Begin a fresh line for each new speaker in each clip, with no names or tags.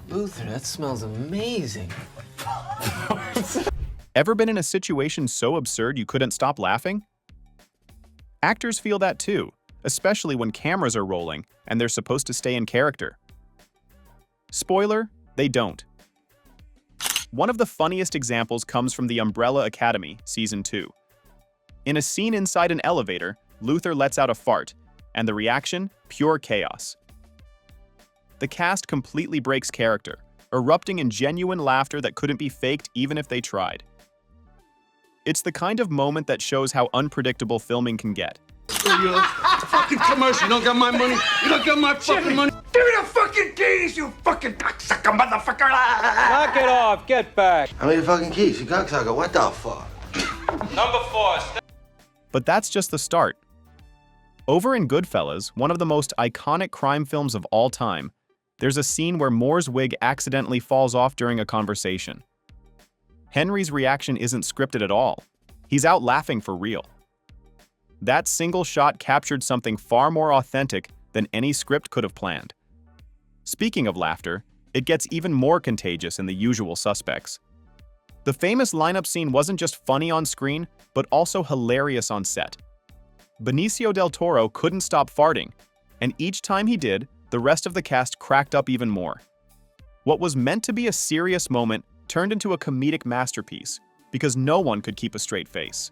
Luther, that smells amazing.
Ever been in a situation so absurd you couldn't stop laughing? Actors feel that too, especially when cameras are rolling and they're supposed to stay in character. Spoiler, they don't. One of the funniest examples comes from The Umbrella Academy, Season 2. In a scene inside an elevator, Luther lets out a fart, and the reaction? Pure chaos. The cast completely breaks character, erupting in genuine laughter that couldn't be faked even if they tried. It's the kind of moment that shows how unpredictable filming can get.
Fucking commercial. You don't got my money. You don't got my fucking money. Give me the fucking keys, you fucking cocksucker motherfucker.
Knock it off. Get back.
How many fucking keys? You cocksucker. What the fuck?
Number 4.
But that's just the start. Over in Goodfellas, one of the most iconic crime films of all time, there's a scene where Moore's wig accidentally falls off during a conversation. Henry's reaction isn't scripted at all. He's out laughing for real. That single shot captured something far more authentic than any script could have planned. Speaking of laughter, it gets even more contagious in The Usual Suspects. The famous lineup scene wasn't just funny on screen, but also hilarious on set. Benicio del Toro couldn't stop farting, and each time he did, the rest of the cast cracked up even more. What was meant to be a serious moment turned into a comedic masterpiece because no one could keep a straight face.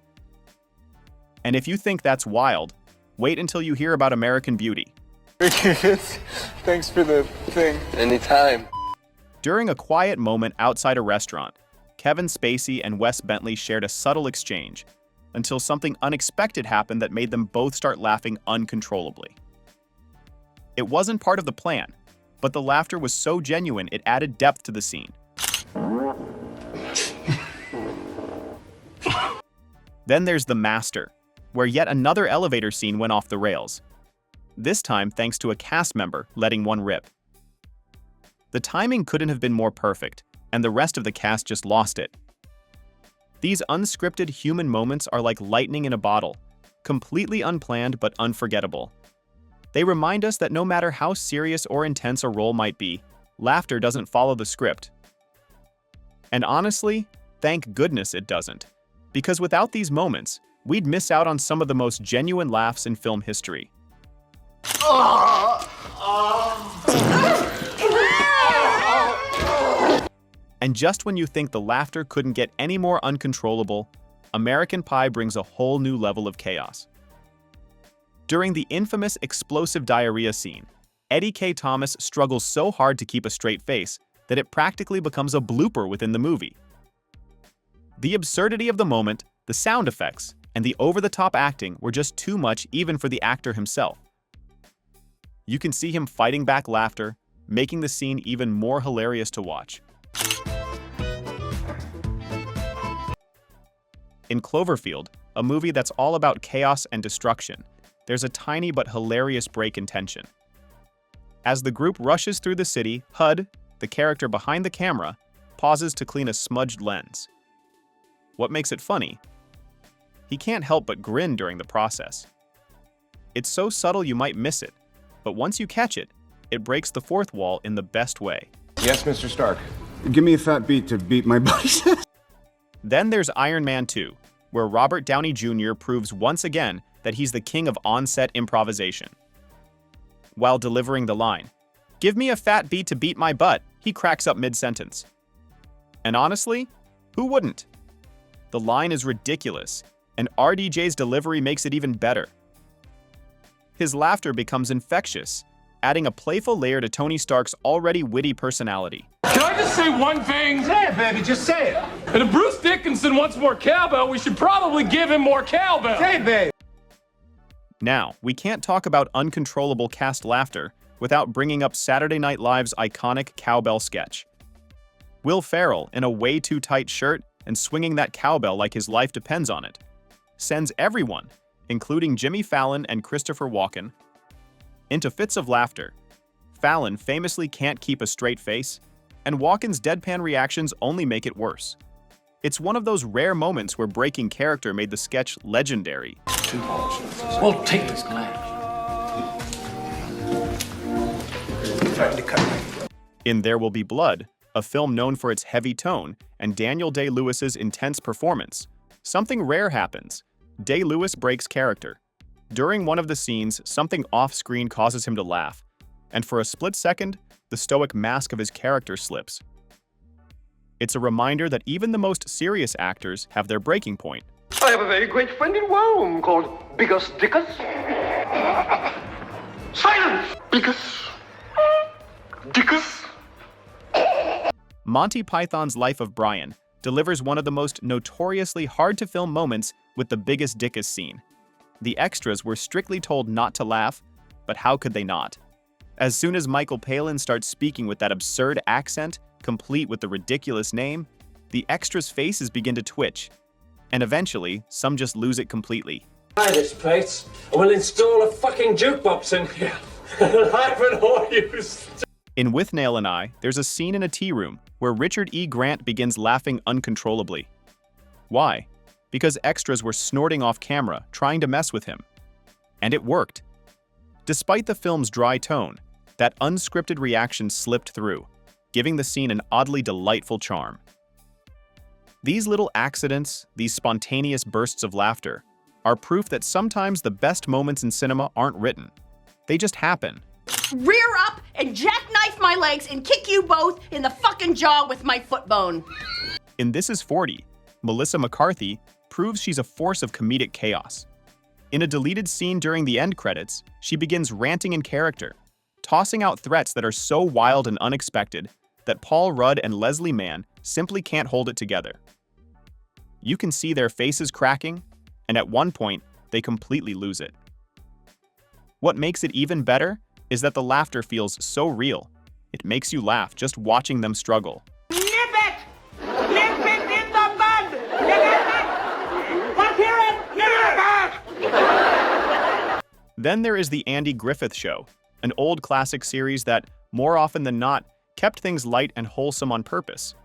And if you think that's wild, wait until you hear about American Beauty.
Thanks for the thing.
Anytime.
During a quiet moment outside a restaurant, Kevin Spacey and Wes Bentley shared a subtle exchange until something unexpected happened that made them both start laughing uncontrollably. It wasn't part of the plan, but the laughter was so genuine it added depth to the scene. Then there's The Master, where yet another elevator scene went off the rails. This time thanks to a cast member letting one rip. The timing couldn't have been more perfect, and the rest of the cast just lost it. These unscripted human moments are like lightning in a bottle, completely unplanned but unforgettable. They remind us that no matter how serious or intense a role might be, laughter doesn't follow the script. And honestly, thank goodness it doesn't, because without these moments, we'd miss out on some of the most genuine laughs in film history. And just when you think the laughter couldn't get any more uncontrollable, American Pie brings a whole new level of chaos. During the infamous explosive diarrhea scene, Eddie K. Thomas struggles so hard to keep a straight face that it practically becomes a blooper within the movie. The absurdity of the moment, the sound effects, and the over-the-top acting were just too much even for the actor himself. You can see him fighting back laughter, making the scene even more hilarious to watch. In Cloverfield, a movie that's all about chaos and destruction, there's a tiny but hilarious break in tension. As the group rushes through the city, HUD, the character behind the camera, pauses to clean a smudged lens. What makes it funny? He can't help but grin during the process. It's so subtle you might miss it, but once you catch it, it breaks the fourth wall in the best way.
Yes, Mr. Stark.
Give me a fat beat to beat my biceps.
Then there's Iron Man 2, where Robert Downey Jr. proves once again that he's the king of on-set improvisation. While delivering the line, "Give me a fat beat to beat my butt," he cracks up mid-sentence. And honestly, who wouldn't? The line is ridiculous, and RDJ's delivery makes it even better. His laughter becomes infectious, adding a playful layer to Tony Stark's already witty personality.
Can I just say one thing?
Say it, baby. Just say it.
And if Bruce Dickinson wants more cowbell, we should probably give him more cowbell.
Say it, babe.
Now, we can't talk about uncontrollable cast laughter without bringing up Saturday Night Live's iconic cowbell sketch. Will Ferrell, in a way too tight shirt and swinging that cowbell like his life depends on it, sends everyone, including Jimmy Fallon and Christopher Walken, into fits of laughter. Fallon famously can't keep a straight face, and Walken's deadpan reactions only make it worse. It's one of those rare moments where breaking character made the sketch legendary.
Well, take this glass.
Trying to cut me.
In There Will Be Blood, a film known for its heavy tone and Daniel Day-Lewis's intense performance, something rare happens. Day-Lewis breaks character. During one of the scenes, something off-screen causes him to laugh, and for a split second, the stoic mask of his character slips. It's a reminder that even the most serious actors have their breaking point.
I have a very great friend in Rome called Biggus Dickus. Silence! Biggus Dickus.
Monty Python's Life of Brian delivers one of the most notoriously hard-to-film moments with the Biggus Dickus scene. The extras were strictly told not to laugh, but how could they not? As soon as Michael Palin starts speaking with that absurd accent, complete with the ridiculous name, the extras' faces begin to twitch, and eventually, some just lose it completely.
Buy this place, and we'll install a fucking jukebox in here. Live and all used.
In Withnail and I, there's a scene in a tea room where Richard E. Grant begins laughing uncontrollably. Why? Because extras were snorting off camera, trying to mess with him. And it worked. Despite the film's dry tone, that unscripted reaction slipped through, giving the scene an oddly delightful charm. These little accidents, these spontaneous bursts of laughter, are proof that sometimes the best moments in cinema aren't written. They just happen.
Rear up and jackknife my legs and kick you both in the fucking jaw with my foot bone.
In This Is 40, Melissa McCarthy proves she's a force of comedic chaos. In a deleted scene during the end credits, she begins ranting in character, tossing out threats that are so wild and unexpected that Paul Rudd and Leslie Mann simply can't hold it together. You can see their faces cracking, and at one point, they completely lose it. What makes it even better is that the laughter feels so real. It makes you laugh just watching them struggle.
Nip it! Nip it in the bud! Let's hear it! Nip it!
Then there is The Andy Griffith Show, an old classic series that, more often than not, kept things light and wholesome on purpose.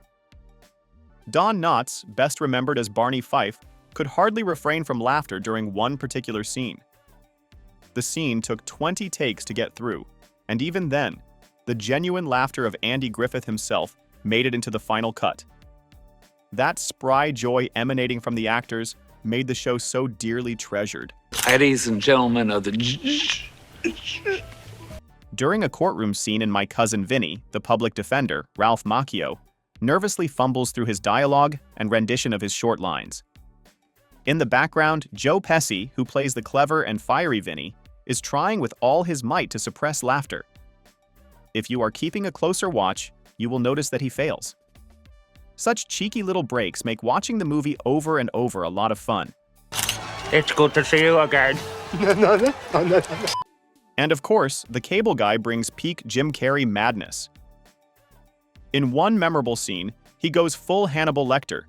Don Knotts, best remembered as Barney Fife, could hardly refrain from laughter during one particular scene. The scene took 20 takes to get through, and even then, the genuine laughter of Andy Griffith himself made it into the final cut. That spry joy emanating from the actors made the show so dearly treasured.
Ladies and gentlemen of the...
During a courtroom scene in My Cousin Vinny, the public defender, Ralph Macchio, nervously fumbles through his dialogue and rendition of his short lines. In the background, Joe Pesci, who plays the clever and fiery Vinny, is trying with all his might to suppress laughter. If you are keeping a closer watch, you will notice that he fails. Such cheeky little breaks make watching the movie over and over a lot of fun.
It's good to see you again.
And of course, the cable guy brings peak Jim Carrey madness. In one memorable scene, he goes full Hannibal Lecter,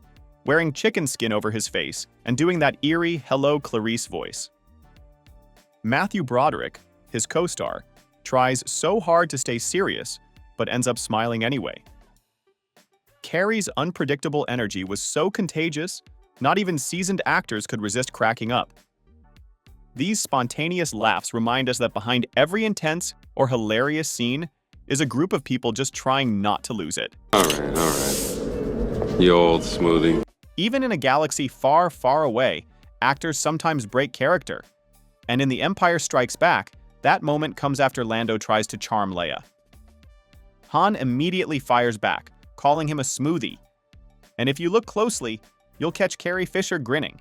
wearing chicken skin over his face and doing that eerie "Hello, Clarice" voice. Matthew Broderick, his co-star, tries so hard to stay serious, but ends up smiling anyway. Carrey's unpredictable energy was so contagious, not even seasoned actors could resist cracking up. These spontaneous laughs remind us that behind every intense or hilarious scene is a group of people just trying not to lose it.
All right. You old smoothie.
Even in a galaxy far, far away, actors sometimes break character. And in The Empire Strikes Back, that moment comes after Lando tries to charm Leia. Han immediately fires back, calling him a smoothie. And if you look closely, you'll catch Carrie Fisher grinning.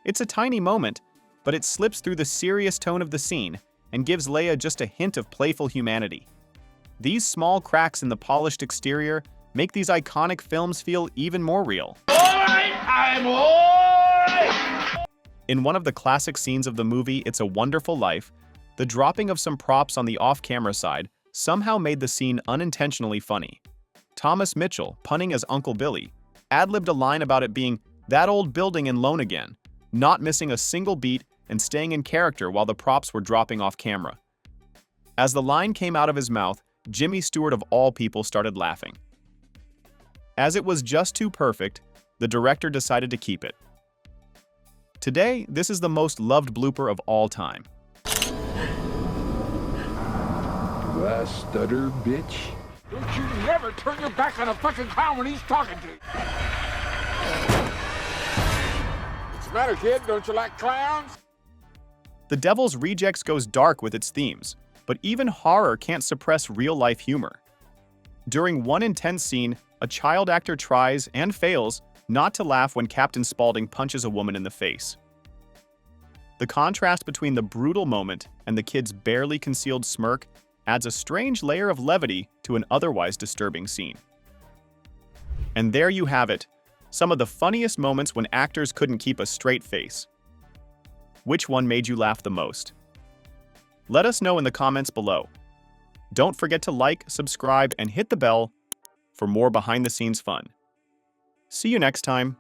It's a tiny moment, but it slips through the serious tone of the scene and gives Leia just a hint of playful humanity. These small cracks in the polished exterior make these iconic films feel even more real. In one of the classic scenes of the movie It's a Wonderful Life, the dropping of some props on the off-camera side somehow made the scene unintentionally funny. Thomas Mitchell, punning as Uncle Billy, ad-libbed a line about it being that old building in Lone Again, not missing a single beat and staying in character while the props were dropping off camera. As the line came out of his mouth, Jimmy Stewart of all people started laughing. As it was just too perfect, the director decided to keep it. Today, this is the most loved blooper of all time.
Do I stutter, bitch? Don't you never turn your back on a fucking clown when he's talking to you. What's the matter, kid? Don't you like clowns?
The Devil's Rejects goes dark with its themes, but even horror can't suppress real-life humor. During one intense scene, a child actor tries, and fails, not to laugh when Captain Spaulding punches a woman in the face. The contrast between the brutal moment and the kid's barely concealed smirk adds a strange layer of levity to an otherwise disturbing scene. And there you have it, some of the funniest moments when actors couldn't keep a straight face. Which one made you laugh the most? Let us know in the comments below. Don't forget to like, subscribe, and hit the bell for more behind-the-scenes fun. See you next time.